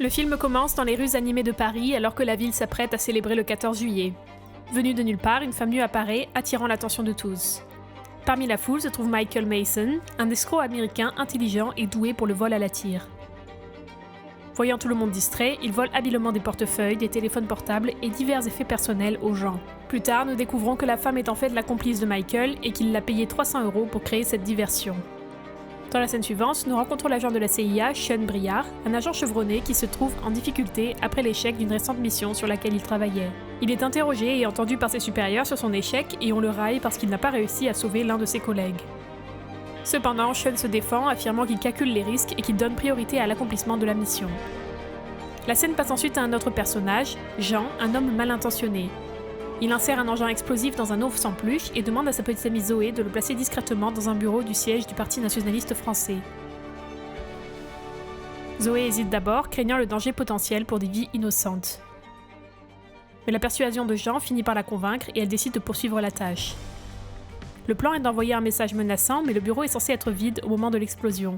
Le film commence dans les rues animées de Paris alors que la ville s'apprête à célébrer le 14 juillet. Venue de nulle part, une femme nue apparaît, attirant l'attention de tous. Parmi la foule se trouve Michael Mason, un escroc américain intelligent et doué pour le vol à la tire. Voyant tout le monde distrait, il vole habilement des portefeuilles, des téléphones portables et divers effets personnels aux gens. Plus tard, nous découvrons que la femme est en fait la complice de Michael et qu'il l'a payé 300 € pour créer cette diversion. Dans la scène suivante, nous rencontrons l'agent de la CIA, Sean Briard, un agent chevronné qui se trouve en difficulté après l'échec d'une récente mission sur laquelle il travaillait. Il est interrogé et entendu par ses supérieurs sur son échec et on le raille parce qu'il n'a pas réussi à sauver l'un de ses collègues. Cependant, Sean se défend, affirmant qu'il calcule les risques et qu'il donne priorité à l'accomplissement de la mission. La scène passe ensuite à un autre personnage, Jean, un homme mal intentionné. Il insère un engin explosif dans un ours sans peluche et demande à sa petite amie Zoé de le placer discrètement dans un bureau du siège du Parti nationaliste français. Zoé hésite d'abord, craignant le danger potentiel pour des vies innocentes. Mais la persuasion de Jean finit par la convaincre et elle décide de poursuivre la tâche. Le plan est d'envoyer un message menaçant, mais le bureau est censé être vide au moment de l'explosion.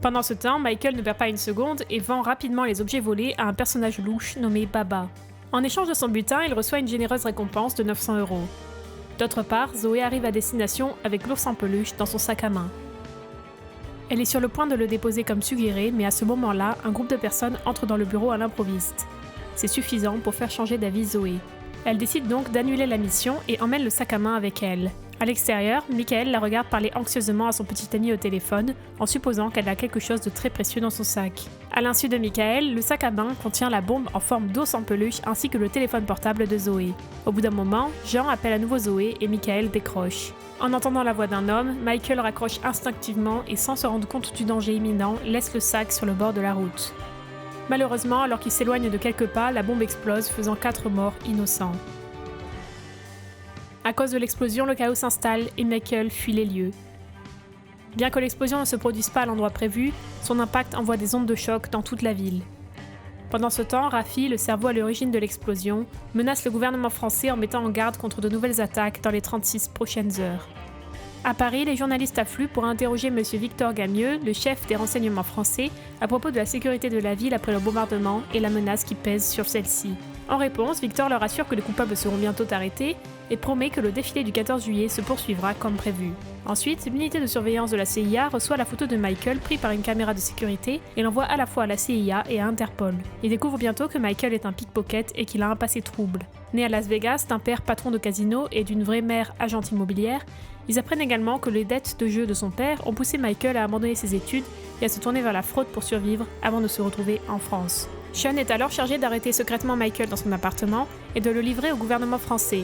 Pendant ce temps, Michael ne perd pas une seconde et vend rapidement les objets volés à un personnage louche nommé Baba. En échange de son butin, il reçoit une généreuse récompense de 900 €. D'autre part, Zoé arrive à destination avec l'ours en peluche dans son sac à main. Elle est sur le point de le déposer comme suggéré, mais à ce moment-là, un groupe de personnes entre dans le bureau à l'improviste. C'est suffisant pour faire changer d'avis Zoé. Elle décide donc d'annuler la mission et emmène le sac à main avec elle. À l'extérieur, Michael la regarde parler anxieusement à son petit ami au téléphone, en supposant qu'elle a quelque chose de très précieux dans son sac. À l'insu de Michael, le sac à main contient la bombe en forme d'ours en peluche ainsi que le téléphone portable de Zoé. Au bout d'un moment, Jean appelle à nouveau Zoé et Michael décroche. En entendant la voix d'un homme, Michael raccroche instinctivement et sans se rendre compte du danger imminent, laisse le sac sur le bord de la route. Malheureusement, alors qu'il s'éloigne de quelques pas, la bombe explose, faisant 4 morts innocents. À cause de l'explosion, le chaos s'installe et Michael fuit les lieux. Bien que l'explosion ne se produise pas à l'endroit prévu, son impact envoie des ondes de choc dans toute la ville. Pendant ce temps, Rafi, le cerveau à l'origine de l'explosion, menace le gouvernement français en mettant en garde contre de nouvelles attaques dans les 36 prochaines heures. À Paris, les journalistes affluent pour interroger M. Victor Gamieux, le chef des renseignements français, à propos de la sécurité de la ville après le bombardement et la menace qui pèse sur celle-ci. En réponse, Victor leur assure que les coupables seront bientôt arrêtés et promet que le défilé du 14 juillet se poursuivra comme prévu. Ensuite, l'unité de surveillance de la CIA reçoit la photo de Michael prise par une caméra de sécurité et l'envoie à la fois à la CIA et à Interpol. Ils découvrent bientôt que Michael est un pickpocket et qu'il a un passé trouble. Né à Las Vegas d'un père patron de casino et d'une vraie mère agente immobilière, ils apprennent également que les dettes de jeu de son père ont poussé Michael à abandonner ses études et à se tourner vers la fraude pour survivre avant de se retrouver en France. Sean est alors chargé d'arrêter secrètement Michael dans son appartement et de le livrer au gouvernement français.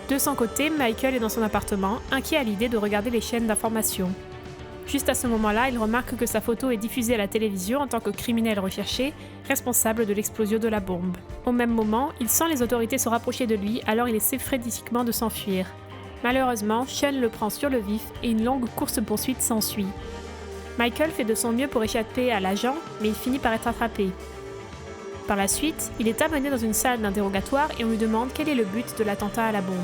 De son côté, Michael est dans son appartement, inquiet à l'idée de regarder les chaînes d'information. Juste à ce moment-là, il remarque que sa photo est diffusée à la télévision en tant que criminel recherché, responsable de l'explosion de la bombe. Au même moment, il sent les autorités se rapprocher de lui, alors il essaie frénétiquement de s'enfuir. Malheureusement, Sean le prend sur le vif et une longue course-poursuite s'ensuit. Michael fait de son mieux pour échapper à l'agent, mais il finit par être attrapé. Par la suite, il est amené dans une salle d'interrogatoire et on lui demande quel est le but de l'attentat à la bombe.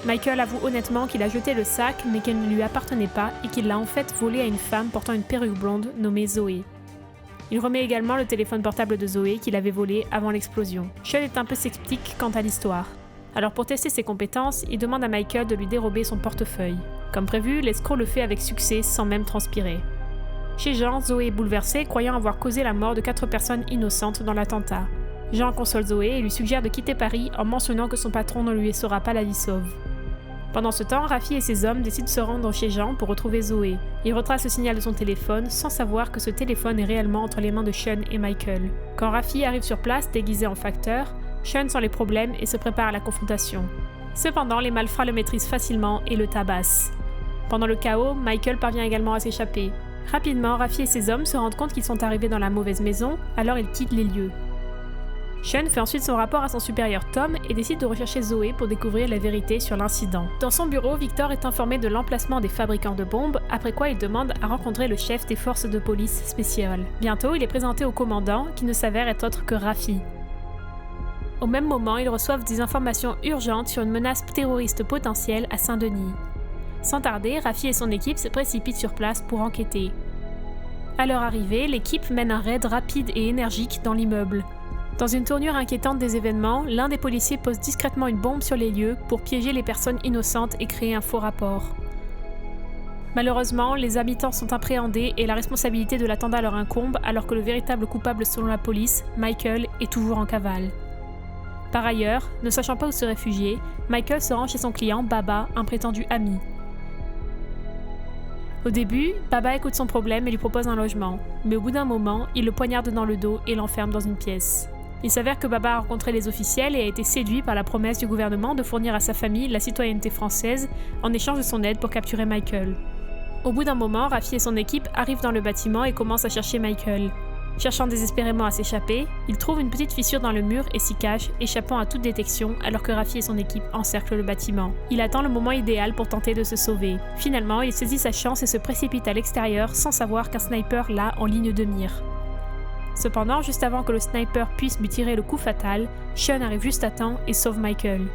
Michael avoue honnêtement qu'il a jeté le sac mais qu'elle ne lui appartenait pas et qu'il l'a en fait volé à une femme portant une perruque blonde nommée Zoé. Il remet également le téléphone portable de Zoé qu'il avait volé avant l'explosion. Sean est un peu sceptique quant à l'histoire. Alors pour tester ses compétences, il demande à Michael de lui dérober son portefeuille. Comme prévu, l'escroc le fait avec succès sans même transpirer. Chez Jean, Zoé est bouleversée, croyant avoir causé la mort de 4 personnes innocentes dans l'attentat. Jean console Zoé et lui suggère de quitter Paris en mentionnant que son patron ne lui laissera pas la vie sauve. Pendant ce temps, Rafi et ses hommes décident de se rendre chez Jean pour retrouver Zoé. Ils retracent le signal de son téléphone sans savoir que ce téléphone est réellement entre les mains de Sean et Michael. Quand Rafi arrive sur place déguisé en facteur, Sean sent les problèmes et se prépare à la confrontation. Cependant, les malfrats le maîtrisent facilement et le tabassent. Pendant le chaos, Michael parvient également à s'échapper. Rapidement, Rafi et ses hommes se rendent compte qu'ils sont arrivés dans la mauvaise maison, alors ils quittent les lieux. Sean fait ensuite son rapport à son supérieur Tom et décide de rechercher Zoé pour découvrir la vérité sur l'incident. Dans son bureau, Victor est informé de l'emplacement des fabricants de bombes, après quoi il demande à rencontrer le chef des forces de police spéciales. Bientôt, il est présenté au commandant, qui ne s'avère être autre que Rafi. Au même moment, ils reçoivent des informations urgentes sur une menace terroriste potentielle à Saint-Denis. Sans tarder, Rafi et son équipe se précipitent sur place pour enquêter. À leur arrivée, l'équipe mène un raid rapide et énergique dans l'immeuble. Dans une tournure inquiétante des événements, l'un des policiers pose discrètement une bombe sur les lieux pour piéger les personnes innocentes et créer un faux rapport. Malheureusement, les habitants sont appréhendés et la responsabilité de l'attentat leur incombe alors que le véritable coupable selon la police, Michael, est toujours en cavale. Par ailleurs, ne sachant pas où se réfugier, Michael se rend chez son client, Baba, un prétendu ami. Au début, Baba écoute son problème et lui propose un logement, mais au bout d'un moment, il le poignarde dans le dos et l'enferme dans une pièce. Il s'avère que Baba a rencontré les officiels et a été séduit par la promesse du gouvernement de fournir à sa famille la citoyenneté française en échange de son aide pour capturer Michael. Au bout d'un moment, Rafi et son équipe arrivent dans le bâtiment et commencent à chercher Michael. Cherchant désespérément à s'échapper, ils trouvent une petite fissure dans le mur et s'y cachent, échappant à toute détection alors que Rafi et son équipe encerclent le bâtiment. Il attend le moment idéal pour tenter de se sauver. Finalement, il saisit sa chance et se précipite à l'extérieur sans savoir qu'un sniper l'a en ligne de mire. Cependant, juste avant que le sniper puisse lui tirer le coup fatal, Sean arrive juste à temps et sauve Michael.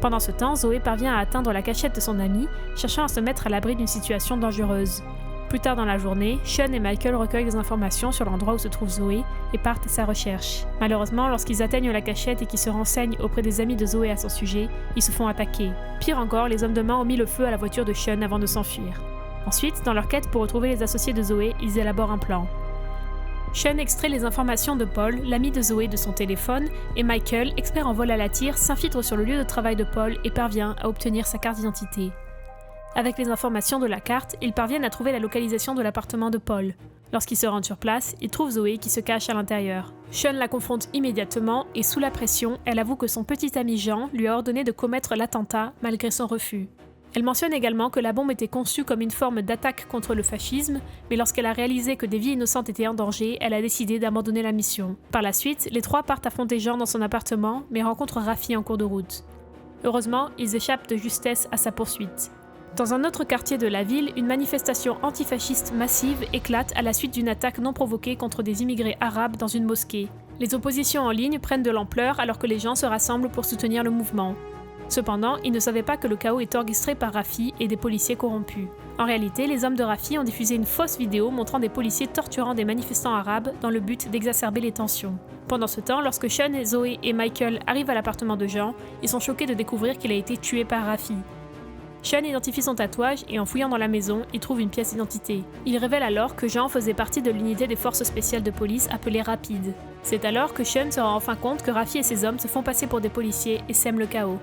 Pendant ce temps, Zoé parvient à atteindre la cachette de son ami, cherchant à se mettre à l'abri d'une situation dangereuse. Plus tard dans la journée, Sean et Michael recueillent des informations sur l'endroit où se trouve Zoé et partent à sa recherche. Malheureusement, lorsqu'ils atteignent la cachette et qu'ils se renseignent auprès des amis de Zoé à son sujet, ils se font attaquer. Pire encore, les hommes de main ont mis le feu à la voiture de Sean avant de s'enfuir. Ensuite, dans leur quête pour retrouver les associés de Zoé, ils élaborent un plan. Sean extrait les informations de Paul, l'ami de Zoé, de son téléphone, et Michael, expert en vol à la tire, s'infiltre sur le lieu de travail de Paul et parvient à obtenir sa carte d'identité. Avec les informations de la carte, ils parviennent à trouver la localisation de l'appartement de Paul. Lorsqu'ils se rendent sur place, ils trouvent Zoé qui se cache à l'intérieur. Sean la confronte immédiatement et sous la pression, elle avoue que son petit ami Jean lui a ordonné de commettre l'attentat malgré son refus. Elle mentionne également que la bombe était conçue comme une forme d'attaque contre le fascisme, mais lorsqu'elle a réalisé que des vies innocentes étaient en danger, elle a décidé d'abandonner la mission. Par la suite, les trois partent affronter Jean dans son appartement, mais rencontrent Rafi en cours de route. Heureusement, ils échappent de justesse à sa poursuite. Dans un autre quartier de la ville, une manifestation antifasciste massive éclate à la suite d'une attaque non provoquée contre des immigrés arabes dans une mosquée. Les oppositions en ligne prennent de l'ampleur alors que les gens se rassemblent pour soutenir le mouvement. Cependant, ils ne savaient pas que le chaos est orchestré par Rafi et des policiers corrompus. En réalité, les hommes de Rafi ont diffusé une fausse vidéo montrant des policiers torturant des manifestants arabes dans le but d'exacerber les tensions. Pendant ce temps, lorsque Sean, Zoé et Michael arrivent à l'appartement de Jean, ils sont choqués de découvrir qu'il a été tué par Rafi. Sean identifie son tatouage et en fouillant dans la maison, il trouve une pièce d'identité. Il révèle alors que Jean faisait partie de l'unité des forces spéciales de police appelée Rapide. C'est alors que Sean se rend enfin compte que Rafi et ses hommes se font passer pour des policiers et sèment le chaos.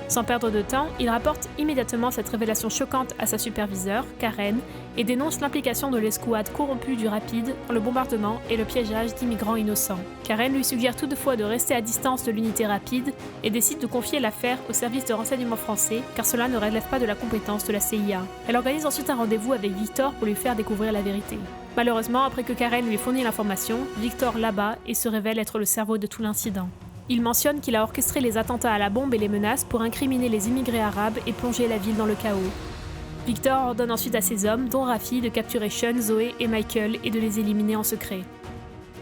Sans perdre de temps, il rapporte immédiatement cette révélation choquante à sa superviseure, Karen, et dénonce l'implication de l'escouade corrompue du Rapide dans le bombardement et le piégeage d'immigrants innocents. Karen lui suggère toutefois de rester à distance de l'unité Rapide et décide de confier l'affaire au service de renseignement français car cela ne relève pas de la compétence de la CIA. Elle organise ensuite un rendez-vous avec Victor pour lui faire découvrir la vérité. Malheureusement, après que Karen lui ait fourni l'information, Victor l'abat et se révèle être le cerveau de tout l'incident. Il mentionne qu'il a orchestré les attentats à la bombe et les menaces pour incriminer les immigrés arabes et plonger la ville dans le chaos. Victor ordonne ensuite à ses hommes, dont Rafi, de capturer Sean, Zoé et Michael et de les éliminer en secret.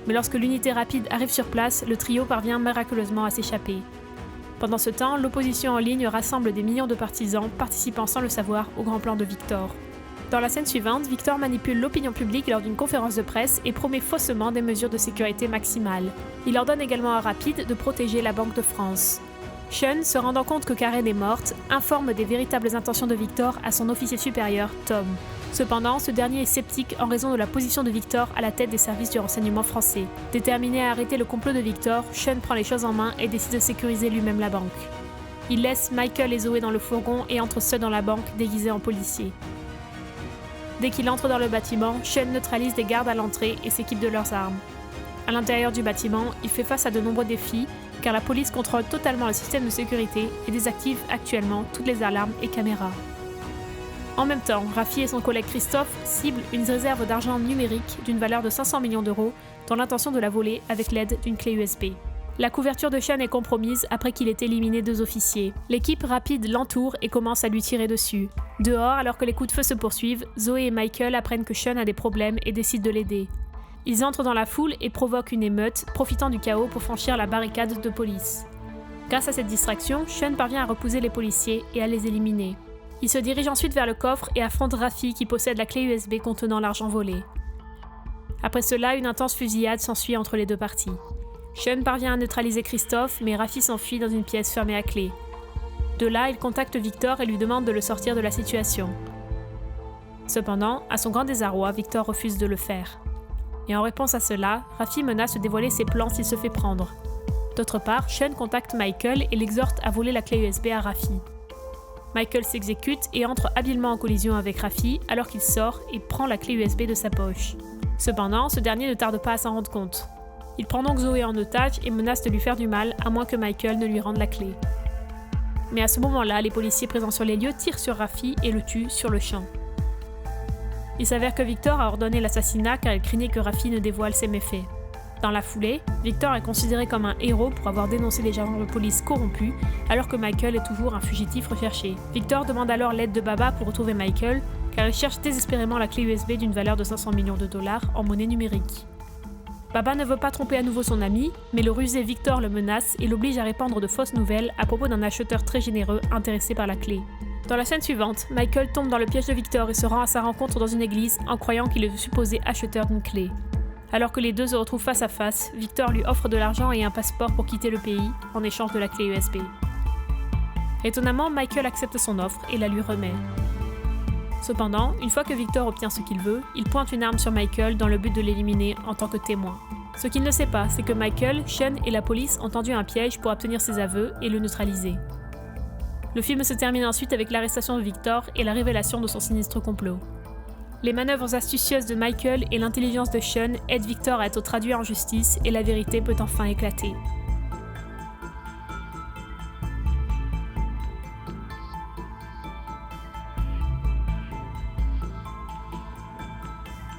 Mais lorsque l'unité Rapide arrive sur place, le trio parvient miraculeusement à s'échapper. Pendant ce temps, l'opposition en ligne rassemble des millions de partisans participant sans le savoir au grand plan de Victor. Dans la scène suivante, Victor manipule l'opinion publique lors d'une conférence de presse et promet faussement des mesures de sécurité maximales. Il ordonne également à Rapide de protéger la Banque de France. Sean, se rendant compte que Karen est morte, informe des véritables intentions de Victor à son officier supérieur, Tom. Cependant, ce dernier est sceptique en raison de la position de Victor à la tête des services du renseignement français. Déterminé à arrêter le complot de Victor, Sean prend les choses en main et décide de sécuriser lui-même la banque. Il laisse Michael et Zoé dans le fourgon et entre seul dans la banque, déguisé en policier. Dès qu'il entre dans le bâtiment, Sean neutralise des gardes à l'entrée et s'équipe de leurs armes. À l'intérieur du bâtiment, il fait face à de nombreux défis, car la police contrôle totalement le système de sécurité et désactive actuellement toutes les alarmes et caméras. En même temps, Rafi et son collègue Christophe ciblent une réserve d'argent numérique d'une valeur de 500 millions d'euros dans l'intention de la voler avec l'aide d'une clé USB. La couverture de Sean est compromise après qu'il ait éliminé 2 officiers. L'équipe Rapide l'entoure et commence à lui tirer dessus. Dehors, alors que les coups de feu se poursuivent, Zoé et Michael apprennent que Sean a des problèmes et décident de l'aider. Ils entrent dans la foule et provoquent une émeute, profitant du chaos pour franchir la barricade de police. Grâce à cette distraction, Sean parvient à repousser les policiers et à les éliminer. Il se dirige ensuite vers le coffre et affronte Rafi qui possède la clé USB contenant l'argent volé. Après cela, une intense fusillade s'ensuit entre les deux parties. Sean parvient à neutraliser Christophe, mais Rafi s'enfuit dans une pièce fermée à clé. De là, il contacte Victor et lui demande de le sortir de la situation. Cependant, à son grand désarroi, Victor refuse de le faire. Et en réponse à cela, Rafi menace de dévoiler ses plans s'il se fait prendre. D'autre part, Sean contacte Michael et l'exhorte à voler la clé USB à Rafi. Michael s'exécute et entre habilement en collision avec Rafi alors qu'il sort et prend la clé USB de sa poche. Cependant, ce dernier ne tarde pas à s'en rendre compte. Il prend donc Zoé en otage et menace de lui faire du mal à moins que Michael ne lui rende la clé. Mais à ce moment-là, les policiers présents sur les lieux tirent sur Rafi et le tuent sur le champ. Il s'avère que Victor a ordonné l'assassinat car il craignait que Rafi ne dévoile ses méfaits. Dans la foulée, Victor est considéré comme un héros pour avoir dénoncé les agents de police corrompus, alors que Michael est toujours un fugitif recherché. Victor demande alors l'aide de Baba pour retrouver Michael, car il cherche désespérément la clé USB d'une valeur de 500 millions de dollars en monnaie numérique. Baba ne veut pas tromper à nouveau son ami, mais le rusé Victor le menace et l'oblige à répandre de fausses nouvelles à propos d'un acheteur très généreux intéressé par la clé. Dans la scène suivante, Michael tombe dans le piège de Victor et se rend à sa rencontre dans une église en croyant qu'il est le supposé acheteur d'une clé. Alors que les deux se retrouvent face à face, Victor lui offre de l'argent et un passeport pour quitter le pays, en échange de la clé USB. Étonnamment, Michael accepte son offre et la lui remet. Cependant, une fois que Victor obtient ce qu'il veut, il pointe une arme sur Michael dans le but de l'éliminer en tant que témoin. Ce qu'il ne sait pas, c'est que Michael, Sean et la police ont tendu un piège pour obtenir ses aveux et le neutraliser. Le film se termine ensuite avec l'arrestation de Victor et la révélation de son sinistre complot. Les manœuvres astucieuses de Michael et l'intelligence de Sean aident Victor à être traduit en justice et la vérité peut enfin éclater.